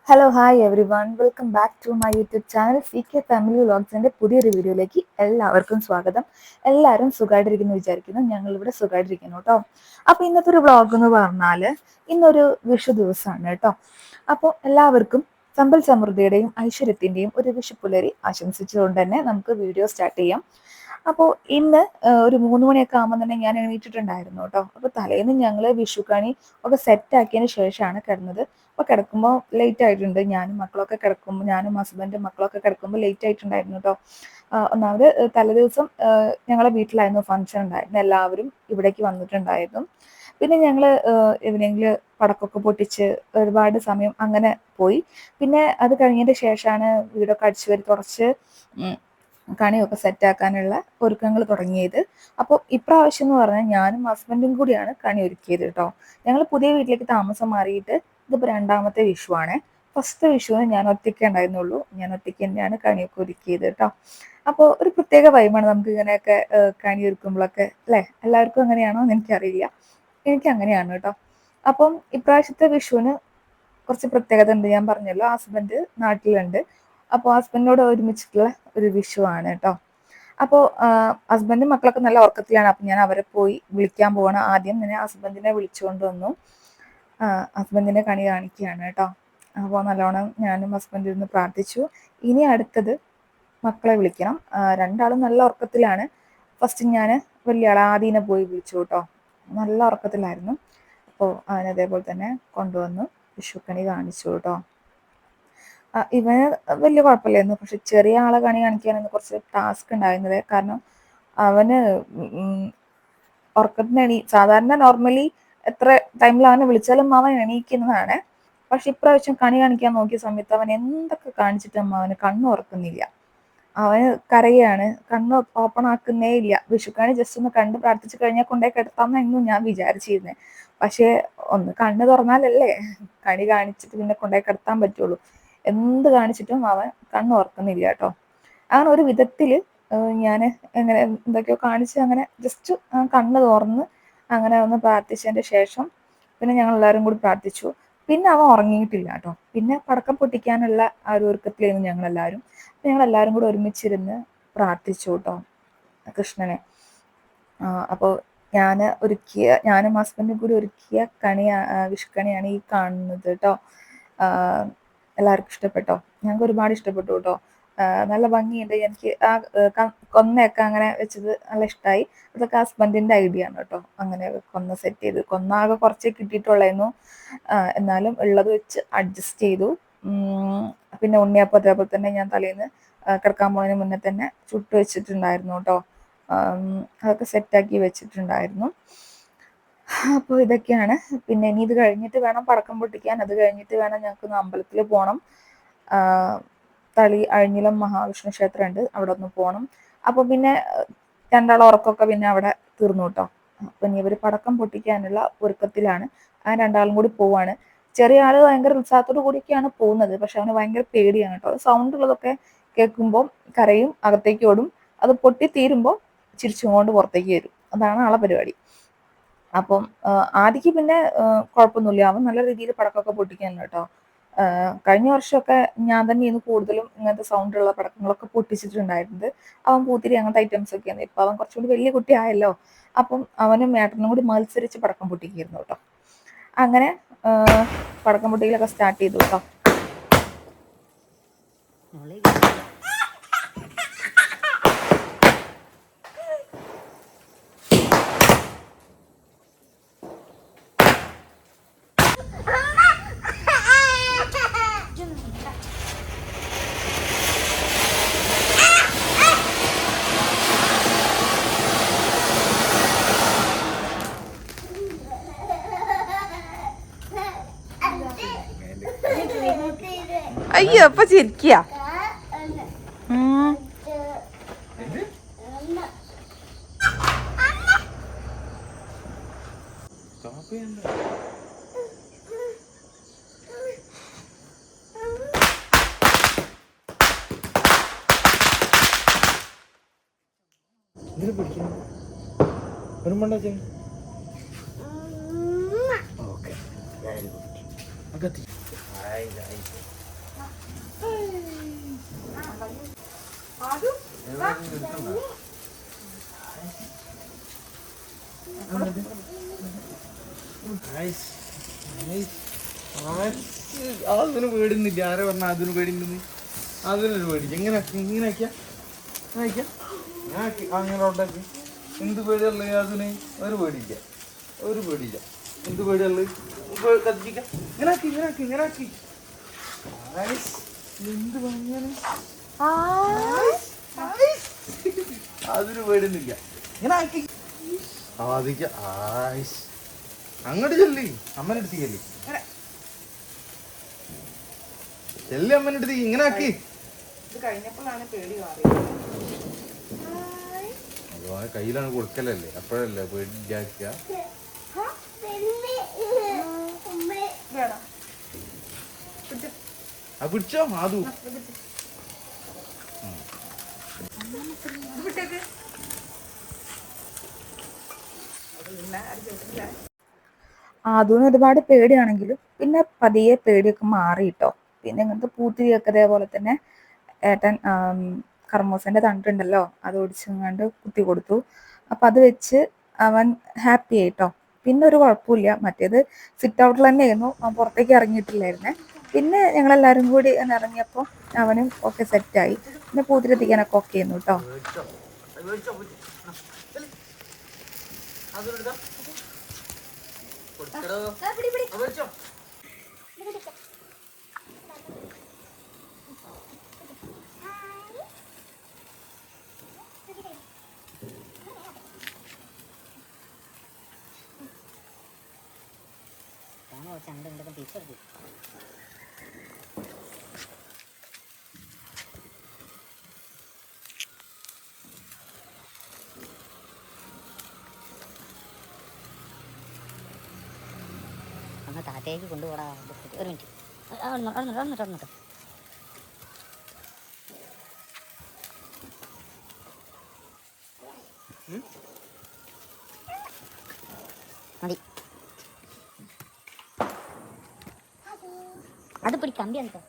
Hello hi everyone welcome back to my YouTube channel CK family വ്ളോഗ്സിൻ്റെ പുതിയൊരു വീഡിയോയിലേക്ക് എല്ലാവർക്കും സ്വാഗതം. എല്ലാവരും സുഖമായിട്ടിരിക്കുന്നു വിചാരിക്കുന്നു. ഞങ്ങളിവിടെ സുഖമായിട്ടിരിക്കുന്നു കേട്ടോ. അപ്പോൾ ഇന്നത്തെ ഒരു വ്ളോഗ് എന്ന് പറഞ്ഞാൽ ഇന്നൊരു വിഷു ദിവസമാണ് കേട്ടോ. അപ്പോൾ എല്ലാവർക്കും സമ്പൽ സമൃദ്ധിയുടെയും ഐശ്വര്യത്തിൻ്റെയും ഒരു വിഷുപ്പുലരി ആശംസിച്ചുകൊണ്ട് തന്നെ നമുക്ക് വീഡിയോ സ്റ്റാർട്ട് ചെയ്യാം. അപ്പോൾ ഇന്ന് ഒരു 3 മണിയൊക്കെ ആകുമ്പോൾ തന്നെ ഞാൻ എണീറ്റിട്ടുണ്ടായിരുന്നു കേട്ടോ. അപ്പോൾ തലേന്ന് ഞങ്ങൾ വിഷുക്കണി ഒക്കെ സെറ്റാക്കിയതിന് ശേഷമാണ് കിടന്നത്. അപ്പോൾ കിടക്കുമ്പോൾ ലേറ്റ് ആയിട്ടുണ്ട്. ഞാനും ഹസ്ബൻഡും മക്കളൊക്കെ കിടക്കുമ്പോൾ ലേറ്റ് ആയിട്ടുണ്ടായിരുന്നു കേട്ടോ. ഒന്നാമത് തലേദിവസം ഞങ്ങളെ വീട്ടിലായിരുന്നു ഫംഗ്ഷൻ ഉണ്ടായിരുന്നു. എല്ലാവരും ഇവിടേക്ക് വന്നിട്ടുണ്ടായിരുന്നു. പിന്നെ ഞങ്ങൾ ഈവനിങ്ങിൽ പടക്കമൊക്കെ പൊട്ടിച്ച് ഒരുപാട് സമയം അങ്ങനെ പോയി. പിന്നെ അത് കഴിഞ്ഞതിന് ശേഷമാണ് വീടൊക്കെ അടിച്ചു വാരി തുടച്ച് കണിയൊക്കെ സെറ്റാക്കാനുള്ള ഒരുക്കങ്ങൾ തുടങ്ങിയത്. അപ്പോൾ ഇപ്രാവശ്യം എന്ന് പറഞ്ഞാൽ ഞാനും ഹസ്ബൻഡും കൂടിയാണ് കണി ഒരുക്കിയത് കേട്ടോ. ഞങ്ങൾ പുതിയ വീട്ടിലേക്ക് താമസം മാറിയിട്ട് ഇതിപ്പോൾ 2ാമത്തെ വിഷുവാണ്. ഫസ്റ്റ് വിഷുവിന് ഞാൻ ഒറ്റയ്ക്ക് ഉണ്ടായിരുന്നുള്ളൂ. ഞാൻ ഒറ്റയ്ക്ക് തന്നെയാണ് കണിയൊക്കെ ഒരുക്കിയത് കേട്ടോ. അപ്പോൾ ഒരു പ്രത്യേക വൈബാണ് നമുക്ക് ഇങ്ങനെയൊക്കെ കണി ഒരുക്കുമ്പോഴൊക്കെ അല്ലേ? എല്ലാവർക്കും അങ്ങനെയാണോ എന്ന് എനിക്കറിയില്ല. എനിക്ക് അങ്ങനെയാണ് കേട്ടോ. അപ്പം ഇപ്രാവശ്യത്തെ വിഷുവിന് കുറച്ച് പ്രത്യേകത ഉണ്ട്. ഞാൻ പറഞ്ഞല്ലോ, ഹസ്ബൻഡ് നാട്ടിലുണ്ട്. അപ്പോൾ ഹസ്ബൻഡിനോട് ഒരുമിച്ചിട്ടുള്ള ഒരു വിഷുവാണ് കേട്ടോ. അപ്പോൾ ഹസ്ബൻഡും മക്കളൊക്കെ നല്ല ഉറക്കത്തിലാണ്. അപ്പം ഞാൻ അവരെ പോയി വിളിക്കാൻ പോകണം. ആദ്യം തന്നെ ഹസ്ബൻഡിനെ വിളിച്ചുകൊണ്ട് വന്നു. ഹസ്ബൻഡിനെ കണി കാണിക്കുകയാണ് കേട്ടോ. അപ്പോൾ നല്ലോണം ഞാനും ഹസ്ബൻഡിൽ നിന്ന് പ്രാർത്ഥിച്ചു. ഇനി അടുത്തത് മക്കളെ വിളിക്കണം. രണ്ടാളും നല്ല ഉറക്കത്തിലാണ്. ഫസ്റ്റ് ഞാൻ വലിയ ആളെ ആദീനെ പോയി വിളിച്ചു കേട്ടോ. നല്ല ഉറക്കത്തിലായിരുന്നു. അപ്പോൾ അവനതേപോലെ തന്നെ കൊണ്ടുവന്നു വിഷുക്കണി കാണിച്ചു കേട്ടോ. ഇവന് വലിയ കുഴപ്പമില്ലായിരുന്നു. പക്ഷെ ചെറിയ ആളെ കണി കാണിക്കാനാണ് കുറച്ച് ടാസ്ക് ഉണ്ടായിരുന്നത്. കാരണം അവന് ഉറക്കത്തിന് സാധാരണ നോർമലി എത്ര ടൈമിൽ അവനെ വിളിച്ചാലും അവൻ എണീക്കുന്നതാണ്. പക്ഷെ ഇപ്രാവശ്യം കണി കാണിക്കാൻ നോക്കിയ സമയത്ത് അവൻ എന്തൊക്കെ കാണിച്ചിട്ടും അവന് കണ്ണ് ഉറക്കുന്നില്ല. അവന് കരയാണ്, കണ്ണ് ഓപ്പൺ ആക്കുന്നേ ഇല്ല. വിഷുക്കണി ജസ്റ്റ് ഒന്ന് കണ്ട് പ്രാർത്ഥിച്ചു കഴിഞ്ഞാൽ കൊണ്ടേ കിടത്താമെന്നായിരുന്നു ഞാൻ വിചാരിച്ചിരുന്നത്. പക്ഷേ ഒന്ന് കണ്ണ് തുറന്നാലല്ലേ കണി കാണിച്ചിട്ട് പിന്നെ കൊണ്ടേ കിടത്താൻ പറ്റുള്ളൂ. എന്ത് കാണിച്ചിട്ടും അവൻ കണ്ണ് ഉറക്കുന്നില്ല കേട്ടോ. അങ്ങനെ ഒരു വിധത്തിൽ ഞാൻ എങ്ങനെ എന്തൊക്കെയോ കാണിച്ച് അങ്ങനെ ജസ്റ്റ് കണ്ണ് തുറന്ന് അങ്ങനെ ഒന്ന് പ്രാർത്ഥിച്ചതിൻ്റെ ശേഷം പിന്നെ ഞങ്ങൾ എല്ലാവരും കൂടി പ്രാർത്ഥിച്ചു. പിന്നെ അവൻ ഉറങ്ങിയിട്ടില്ല കേട്ടോ. പിന്നെ പടക്കം പൊട്ടിക്കാനുള്ള ആ ഒരു ഒരുക്കത്തിലായിരുന്നു ഞങ്ങളെല്ലാവരും. ഞങ്ങളെല്ലാവരും കൂടി ഒരുമിച്ചിരുന്ന് പ്രാർത്ഥിച്ചു കേട്ടോ കൃഷ്ണനെ. അപ്പോൾ ഞാനും ഹസ്ബൻഡും കൂടി ഒരുക്കിയ വിഷുക്കണിയാണ് ഈ കാണുന്നത് കേട്ടോ. എല്ലാവർക്കും ഇഷ്ടപ്പെട്ടോ? ഞങ്ങൾക്ക് ഒരുപാട് ഇഷ്ടപ്പെട്ടു കേട്ടോ. നല്ല ഭംഗിയുണ്ട്. എനിക്ക് കൊന്നയൊക്കെ അങ്ങനെ വെച്ചത് നല്ല ഇഷ്ടമായി. അതൊക്കെ ഹസ്ബൻഡിൻ്റെ ഐഡിയ ആണ് കേട്ടോ. അങ്ങനെ കൊന്ന സെറ്റ് ചെയ്ത്, കൊന്ന ആകെ കുറച്ചേ കിട്ടിയിട്ടുള്ളായിരുന്നു. എന്നാലും ഉള്ളത് വെച്ച് അഡ്ജസ്റ്റ് ചെയ്തു. പിന്നെ ഉണ്ണിയപ്പം അതേപോലെ തന്നെ ഞാൻ തലേന്ന് കിടക്കാൻ പോകുന്നതിന് മുന്നേ തന്നെ ചുട്ട് വെച്ചിട്ടുണ്ടായിരുന്നു കേട്ടോ. അതൊക്കെ സെറ്റാക്കി വെച്ചിട്ടുണ്ടായിരുന്നു. അപ്പോൾ ഇതൊക്കെയാണ്. പിന്നെ ഇനി ഇത് കഴിഞ്ഞിട്ട് വേണം പടക്കം പൊട്ടിക്കാൻ. അത് കഴിഞ്ഞിട്ട് വേണം ഞങ്ങൾക്ക് അമ്പലത്തിൽ പോകണം. അഴിഞ്ഞിലം മഹാവിഷ്ണു ക്ഷേത്രമുണ്ട്, അവിടെ ഒന്ന് പോകണം. അപ്പോൾ പിന്നെ രണ്ടാളും ഉറക്കമൊക്കെ പിന്നെ അവിടെ തീർന്നു കേട്ടോ. അപ്പം ഇനി ഇവർ പടക്കം പൊട്ടിക്കാനുള്ള ഒരുക്കത്തിലാണ്. ആ രണ്ടാളും കൂടി പോവാണ്. ചെറിയ ആൾ ഭയങ്കര ഉത്സാഹത്തോടു കൂടിയൊക്കെയാണ് പോകുന്നത്. പക്ഷെ അവന് ഭയങ്കര പേടിയാണ് കേട്ടോ. സൗണ്ട് ഉള്ളതൊക്കെ കേൾക്കുമ്പോൾ കരയും, അകത്തേക്ക് ഓടും. അത് പൊട്ടി തീരുമ്പോൾ ചിരിച്ചുകൊണ്ട് പുറത്തേക്ക് വരും. അതാണ് ആളെ പരിപാടി. അപ്പം ആദിക്ക് പിന്നെ കുഴപ്പമൊന്നുമില്ല. അവൻ നല്ല രീതിയിൽ പടക്കമൊക്കെ പൊട്ടിക്കാനുണ്ട് കേട്ടോ. കഴിഞ്ഞ വർഷമൊക്കെ ഞാൻ തന്നെയാണ് കൂടുതലും ഇങ്ങനത്തെ സൗണ്ടുള്ള പടക്കങ്ങളൊക്കെ പൊട്ടിച്ചിട്ടുണ്ടായിരുന്നത്. അവൻ പൂത്തിരി അങ്ങനത്തെ ഐറ്റംസ് ഒക്കെയാണ്. ഇപ്പം അവൻ കുറച്ചുകൂടി വലിയ കുട്ടിയായല്ലോ. അപ്പം അവനും ഏട്ടനും കൂടി മത്സരിച്ച് പടക്കം പൊട്ടിക്കായിരുന്നു കേട്ടോ. അങ്ങനെ പടക്കം പൊട്ടിക്കലൊക്കെ സ്റ്റാർട്ട് ചെയ്തു കേട്ടോ. അയ്യോ അപ്പൊ ചിരിക്കുക. അതിന് പേടുന്നില്ല. ആരെ പറഞ്ഞ അതിന് പേടിണ്ടെന്ന്? അതിനൊരു പേടി. എങ്ങനെ ഇങ്ങനെയാക്കിയാ അങ്ങനെ ഉണ്ടാക്കി എന്ത് പേടിയുള്ളത്? അതിന് ഒരു പേടിയില്ല, ഒരു പേടിയില്ല. എന്ത് പേടിയുള്ളത്? കത്തിക്ക ഇങ്ങനാക്കി എന്ത് പറഞ്ഞാലും അതിന് പേടുന്നില്ല. ഇങ്ങനെ ആക്കി ആദിക്ക ആയിഷ് അങ്ങോട്ട് ചെല്ലി അമ്മനെടുത്ത് ചെല്ലി ചെല്ലി അമ്മനെടുത്ത് ഇങ്ങനെ ആക്കി. കയ്യിലാണ് കൊടുക്കലല്ലേ, അപ്പോഴല്ലേ പേടിയാക്കുക. പിടിച്ചോ ആദു. ആദ്യം ഒരുപാട് പേടിയാണെങ്കിലും പിന്നെ പതിയെ പേടിയൊക്കെ മാറിയിട്ടോ. പിന്നെ ഇങ്ങനത്തെ പൂത്തിരിയൊക്കെ അതേപോലെ തന്നെ ഏട്ടൻ കർമൂസന്റെ തണ്ടുണ്ടല്ലോ അത് ഒടിച്ചങ്ങാണ്ട് കുത്തി കൊടുത്തു. അപ്പൊ അത് വെച്ച് അവൻ ഹാപ്പി ആയിട്ടോ. പിന്നെ ഒരു കുഴപ്പമില്ല. മറ്റേത് സിറ്റ് ഔട്ടിൽ തന്നെയായിരുന്നു, അവൻ പുറത്തേക്ക് ഇറങ്ങിയിട്ടില്ലായിരുന്നേ. പിന്നെ ഞങ്ങളെല്ലാവരും കൂടി ഇറങ്ങിയപ്പോൾ അവനും ഒക്കെ സെറ്റായി. പിന്നെ പൂത്തിരെത്തിക്കാനൊക്കെ ഒക്കെ ആയിരുന്നു കേട്ടോ. അങ്ങ് താഴത്തേക്ക് കൊണ്ടുപോടാ. ഒരു മിനിറ്റ് ഒന്നിട്ട് മതി. അത് പിടി കമ്പി എന്നിട്ടോ.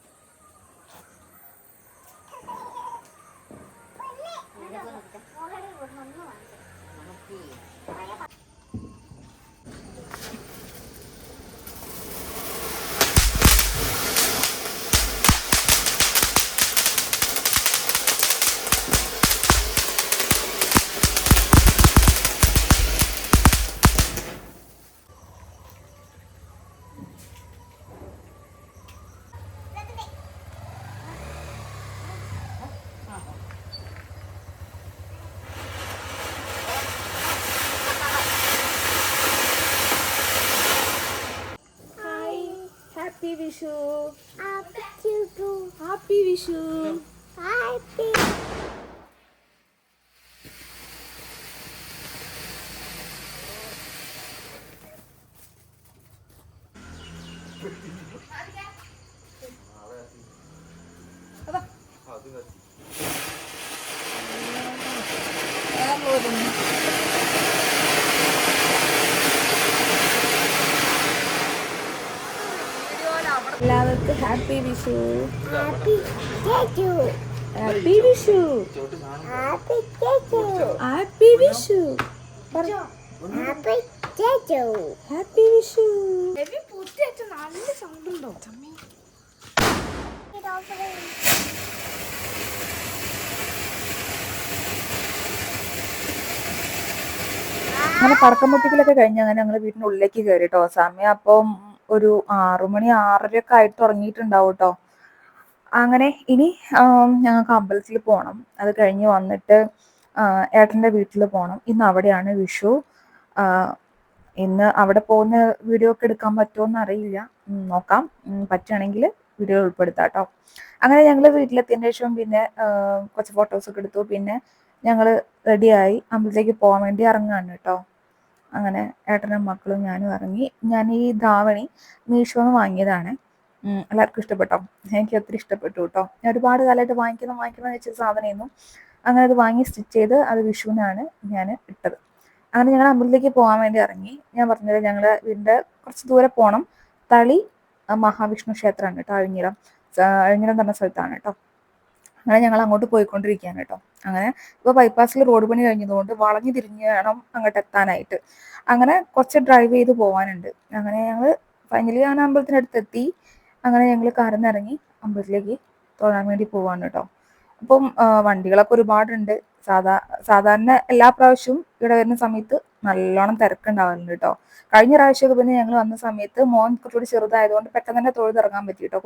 ഹാപ്പി വിഷു. ഹാപ്പി വിഷു. എല്ലാവർക്കും happy Vishu. Happy Vishu. Happy Vishu. Happy Vishu. നല്ല സൗണ്ട് ഉണ്ടോ? അങ്ങനെ പടക്കം പൊട്ടിക്കലൊക്കെ കഴിഞ്ഞ് അങ്ങനെ ഞങ്ങൾ വീടിൻ്റെ ഉള്ളിലേക്ക് കയറി കേട്ടോ. സമയം അപ്പം ഒരു 6 മണി 6:30 ആയിട്ട് തുടങ്ങിയിട്ടുണ്ടാവും കേട്ടോ. അങ്ങനെ ഇനി ഞങ്ങൾക്ക് അമ്പലത്തിൽ പോകണം. അത് കഴിഞ്ഞ് വന്നിട്ട് ഏട്ടൻ്റെ വീട്ടിൽ പോകണം. ഇന്ന് അവിടെയാണ് വിഷു. ഇന്ന് അവിടെ പോകുന്ന വീഡിയോ ഒക്കെ എടുക്കാൻ പറ്റുമോയെന്ന് അറിയില്ല, നോക്കാം. പറ്റുകയാണെങ്കിൽ വീഡിയോ ഉൾപ്പെടുത്താം കേട്ടോ. അങ്ങനെ ഞങ്ങൾ വീട്ടിലെത്തിയതിന് ശേഷം പിന്നെ കുറച്ച് ഫോട്ടോസൊക്കെ എടുത്തു. പിന്നെ ഞങ്ങൾ റെഡിയായി അമ്പലത്തിലേക്ക് പോകാൻ വേണ്ടി ഇറങ്ങുകയാണ് കേട്ടോ. അങ്ങനെ ഏട്ടനും മക്കളും ഞാനും ഇറങ്ങി. ഞാൻ ഈ ധാവണി മീഷോന്ന് വാങ്ങിയതാണ്. എല്ലാവർക്കും ഇഷ്ടപ്പെട്ടോ? എനിക്ക് ഒത്തിരി ഇഷ്ടപ്പെട്ടു കേട്ടോ. ഞാൻ ഒരുപാട് കാലമായിട്ട് വാങ്ങിക്കണം എന്ന് വെച്ച സാധനമായിരുന്നു. അങ്ങനെ അത് വാങ്ങി സ്റ്റിച്ച് ചെയ്ത് അത് വിഷുവിനാണ് ഞാൻ ഇട്ടത്. അങ്ങനെ ഞങ്ങൾ അമ്പലത്തിലേക്ക് പോകാൻ വേണ്ടി ഇറങ്ങി. ഞാൻ പറഞ്ഞത് ഞങ്ങൾ വീടിൻ്റെ കുറച്ച് ദൂരെ പോകണം. തളി മഹാവിഷ്ണു ക്ഷേത്രമാണ് കേട്ടോ, അഴിഞ്ഞിരം. ഇങ്ങനെ പറഞ്ഞ സ്ഥലത്താണ് കേട്ടോ. അങ്ങനെ ഞങ്ങൾ അങ്ങോട്ട് പോയിക്കൊണ്ടിരിക്കുകയാണ് കേട്ടോ. അങ്ങനെ ഇപ്പോൾ ബൈപ്പാസിൽ റോഡ് പണി കഴിഞ്ഞതുകൊണ്ട് വളഞ്ഞു തിരിഞ്ഞ് വേണം അങ്ങോട്ട് എത്താനായിട്ട്. അങ്ങനെ കുറച്ച് ഡ്രൈവ് ചെയ്ത് പോകാനുണ്ട്. അങ്ങനെ ഞങ്ങൾ ഫൈനലി ആ അമ്പലത്തിനടുത്ത് എത്തി. അങ്ങനെ ഞങ്ങൾ കാറിൽ നിന്ന് ഇറങ്ങി അമ്പലത്തിലേക്ക് തൊഴാൻ വേണ്ടി പോവാണ് കേട്ടോ. അപ്പം വണ്ടികളൊക്കെ ഒരുപാടുണ്ട്. സാധാരണ എല്ലാ പ്രാവശ്യവും ഇവിടെ വരുന്ന സമയത്ത് നല്ലോണം തിരക്കുണ്ടാവാറുണ്ട് കേട്ടോ. കഴിഞ്ഞ പ്രാവശ്യമൊക്കെ പിന്നെ ഞങ്ങൾ വന്ന സമയത്ത് മോൻ കുറച്ചുകൂടി ചെറുതായതുകൊണ്ട് പെട്ടെന്ന് തന്നെ തൊഴുതിറങ്ങാൻ പറ്റി കേട്ടോ.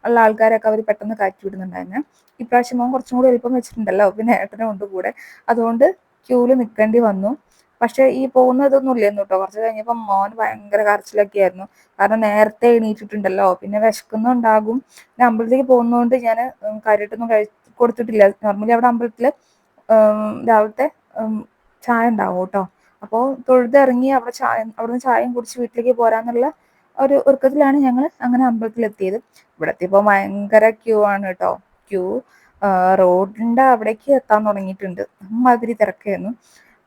ഉള്ള ആൾക്കാരൊക്കെ അവർ പെട്ടെന്ന് കയറ്റി വിടുന്നുണ്ടായിരുന്നു. ഇപ്രാവശ്യം മോൻ കുറച്ചും കൂടി എളുപ്പം വെച്ചിട്ടുണ്ടല്ലോ, പിന്നെ ഏട്ടനും ഉണ്ട് കൂടെ, അതുകൊണ്ട് ക്യൂവിൽ നിൽക്കേണ്ടി വന്നു. പക്ഷെ ഈ പോകുന്നതൊന്നും ഇല്ലായിരുന്നു കേട്ടോ. കുറച്ച് കഴിഞ്ഞപ്പോൾ മോൻ ഭയങ്കര കരച്ചിലൊക്കെ ആയിരുന്നു. കാരണം നേരത്തെ എണീറ്റിട്ടുണ്ടല്ലോ, പിന്നെ വിശക്കുന്നുണ്ടാകും. പിന്നെ അമ്പലത്തിലേക്ക് പോകുന്നതുകൊണ്ട് ഞാൻ കാര്യമായിട്ടൊന്നും കൊടുത്തിട്ടില്ല. നോർമലി അവിടെ അമ്പലത്തിൽ രാവിലത്തെ ചായ ഉണ്ടാവും കേട്ടോ. അപ്പോൾ തൊഴുതിറങ്ങി അവിടുന്ന് ചായയും കുടിച്ച് വീട്ടിലേക്ക് പോരാന്നുള്ള ഒരു ഒരുക്കത്തിലാണ് ഞങ്ങൾ അങ്ങനെ അമ്പലത്തിലെത്തിയത്. ഇവിടെ എത്തിയപ്പോൾ ഭയങ്കര ക്യൂ ആണ് കേട്ടോ. ക്യൂ റോഡിൻ്റെ അവിടേക്ക് എത്താൻ തുടങ്ങിയിട്ടുണ്ട്. അമ്മാതിരി തിരക്കായിരുന്നു.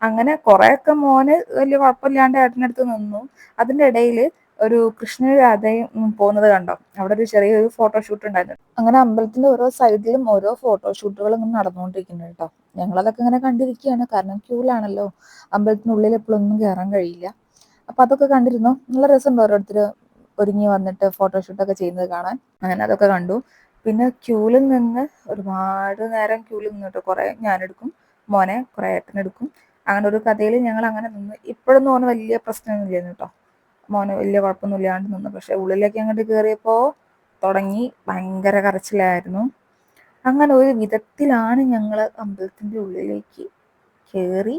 അങ്ങനെ കുറേയൊക്കെ മോന് വലിയ കുഴപ്പമില്ലാണ്ട് ഏട്ടനടുത്ത് നിന്നു. അതിൻ്റെ ഇടയിൽ ഒരു കൃഷ്ണനും രാധയും പോകുന്നത് കണ്ടോ. അവിടെ ഒരു ചെറിയൊരു ഫോട്ടോഷൂട്ട് ഉണ്ടായിരുന്നു. അങ്ങനെ അമ്പലത്തിന്റെ ഓരോ സൈഡിലും ഓരോ ഫോട്ടോഷൂട്ടുകൾ ഇങ്ങനെ നടന്നുകൊണ്ടിരിക്കുന്നുണ്ട് കേട്ടോ. ഞങ്ങളതൊക്കെ ഇങ്ങനെ കണ്ടിരിക്കുകയാണ്. കാരണം ക്യൂലാണല്ലോ, അമ്പലത്തിനുള്ളിൽ എപ്പോഴൊന്നും കയറാൻ കഴിയില്ല. അപ്പൊ അതൊക്കെ കണ്ടിരുന്നു. നല്ല രസമുണ്ട് ഓരോരുത്തർ ഒരുങ്ങി വന്നിട്ട് ഫോട്ടോഷൂട്ടൊക്കെ ചെയ്യുന്നത് കാണാൻ. അങ്ങനെ അതൊക്കെ കണ്ടു. പിന്നെ ക്യൂവിൽ നിന്ന് ഒരുപാട് നേരം ക്യൂവിൽ നിന്നിട്ട് കുറെ ഞാനെടുക്കും, മോനെ കുറെ ഏട്ടനെടുക്കും. അങ്ങനെ ഒരു കഥയിൽ ഞങ്ങൾ അങ്ങനെ നിന്ന്. ഇപ്പോഴൊന്നും മോന് വലിയ പ്രശ്നമൊന്നുമില്ലായിരുന്നു കേട്ടോ. മോന് വലിയ കുഴപ്പമൊന്നും ഇല്ലാണ്ട് നിന്നു. പക്ഷെ ഉള്ളിലേക്ക് അങ്ങോട്ട് കയറിയപ്പോൾ തുടങ്ങി ഭയങ്കര കരച്ചിലായിരുന്നു. അങ്ങനെ ഒരു വിധത്തിലാണ് ഞങ്ങൾ അമ്പലത്തിൻ്റെ ഉള്ളിലേക്ക് കയറി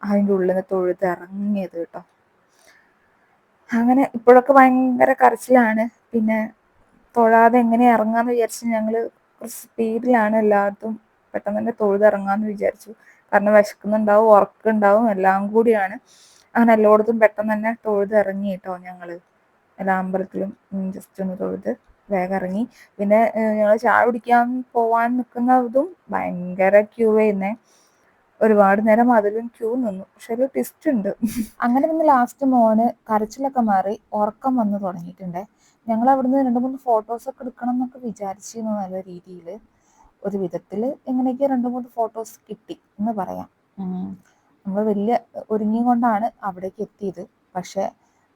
അതിൻ്റെ ഉള്ളിൽ നിന്ന് തൊഴുത് ഇറങ്ങിയത് കേട്ടോ. അങ്ങനെ ഇപ്പോഴൊക്കെ ഭയങ്കര കരച്ചിലാണ്. പിന്നെ തൊഴാതെ എങ്ങനെ ഇറങ്ങാന്ന് വിചാരിച്ച് ഞങ്ങൾ കുറച്ച് സ്പീഡിലാണ് എല്ലായിടത്തും പെട്ടെന്ന് തന്നെ തൊഴുതിറങ്ങാന്ന് വിചാരിച്ചു. കാരണം വിശക്കുന്നുണ്ടാവും, ഉറക്കുണ്ടാവും, എല്ലാം കൂടിയാണ്. അങ്ങനെ എല്ലായിടത്തും പെട്ടെന്ന് തന്നെ തൊഴുതിറങ്ങി കേട്ടോ. ഞങ്ങൾ എല്ലാ അമ്പലത്തിലും ജസ്റ്റ് ഒന്ന് തൊഴുത് വേഗം ഇറങ്ങി. പിന്നെ ഞങ്ങൾ ചായ കുടിക്കാൻ പോവാൻ നിൽക്കുന്നതും ഭയങ്കര ക്യൂ ആയിരുന്നേ. ഒരുപാട് നേരം അതിലും ക്യൂ നിന്നു. പക്ഷെ ഒരു ട്വിസ്റ്റ് ഉണ്ട്. അങ്ങനെ പിന്നെ ലാസ്റ്റ് മോന് കരച്ചിലൊക്കെ മാറി ഉറക്കം വന്ന് തുടങ്ങിയിട്ടുണ്ടേ. ഞങ്ങൾ അവിടുന്ന് 2-3 ഫോട്ടോസൊക്കെ എടുക്കണം എന്നൊക്കെ വിചാരിച്ചിരുന്നു. നല്ല രീതിയിൽ ഒരു വിധത്തിൽ എങ്ങനെയൊക്കെ 2-3 ഫോട്ടോസ് കിട്ടി എന്ന് പറയാം. നമ്മൾ വലിയ ഒരുങ്ങി കൊണ്ടാണ് അവിടേക്ക് എത്തിയത്. പക്ഷെ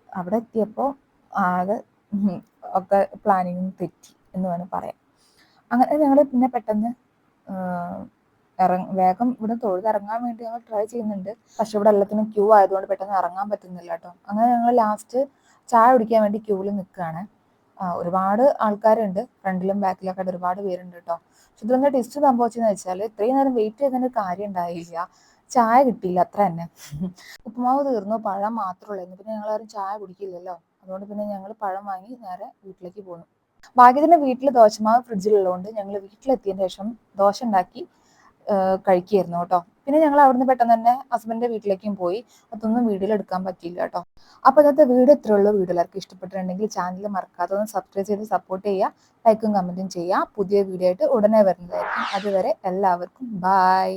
അവിടെ എത്തിയപ്പോൾ ആകെ ഒക്കെ പ്ലാനിങ് തെറ്റി എന്ന് വേണം പറയാം. അങ്ങനെ ഞങ്ങൾ പിന്നെ പെട്ടെന്ന് വേഗം ഇവിടെ തൊഴുതിറങ്ങാൻ വേണ്ടി ഞങ്ങൾ ട്രൈ ചെയ്യുന്നുണ്ട്. പക്ഷെ ഇവിടെ എല്ലാത്തിനും ക്യൂ ആയതുകൊണ്ട് പെട്ടെന്ന് ഇറങ്ങാൻ പറ്റുന്നില്ല കേട്ടോ. അങ്ങനെ ഞങ്ങൾ ലാസ്റ്റ് ചായ കുടിക്കാൻ വേണ്ടി ക്യൂവിൽ നിൽക്കുകയാണ്. ഒരുപാട് ആൾക്കാരുണ്ട്, ഫ്രണ്ടിലും ബാക്കിലൊക്കെ ആയിട്ട് ഒരുപാട് പേരുണ്ട് കേട്ടോ. പക്ഷെ ഇതിലൊന്നും ടെസ്റ്റ് സംഭവിച്ചെന്ന് വെച്ചാൽ ഇത്രയും നേരം വെയിറ്റ് ചെയ്തതിന് കാര്യം ഉണ്ടായില്ല. ചായ കിട്ടിയില്ല, അത്ര തന്നെ. ഉപ്പുമാവ് തീർന്നു, പഴം മാത്രമേ ഉള്ളായിരുന്നു. പിന്നെ ഞങ്ങളാരും ചായ കുടിക്കില്ലല്ലോ, അതുകൊണ്ട് പിന്നെ ഞങ്ങൾ പഴം വാങ്ങി നേരെ വീട്ടിലേക്ക് പോന്നു. ഭാഗ്യത്തിന് വീട്ടിൽ ദോശമാവ് ഫ്രിഡ്ജിലുള്ളതുകൊണ്ട് ഞങ്ങൾ വീട്ടിലെത്തിയതിന് ശേഷം ദോശ ഉണ്ടാക്കി കഴിക്കുകയായിരുന്നു കേട്ടോ. പിന്നെ ഞങ്ങൾ അവിടുന്ന് പെട്ടെന്ന് തന്നെ ഹസ്ബൻഡിന്റെ വീട്ടിലേക്കും പോയി. അതൊന്നും വീഡിയോയിൽ എടുക്കാൻ പറ്റിയില്ല കേട്ടോ. അപ്പോൾ ഇന്നത്തെ വീഡിയോ ഇത്രേ ഉള്ളൂ. വീഡിയോ എല്ലാവർക്കും ഇഷ്ടപ്പെട്ടിട്ടുണ്ടെങ്കിൽ ചാനൽ മറക്കാതെ ഒന്ന് സബ്സ്ക്രൈബ് ചെയ്ത് സപ്പോർട്ട് ചെയ്യുക, ലൈക്കും കമന്റും ചെയ്യുക. പുതിയ വീഡിയോ ആയിട്ട് ഉടനെ വരുന്നതായിരിക്കും. അതുവരെ എല്ലാവർക്കും ബൈ.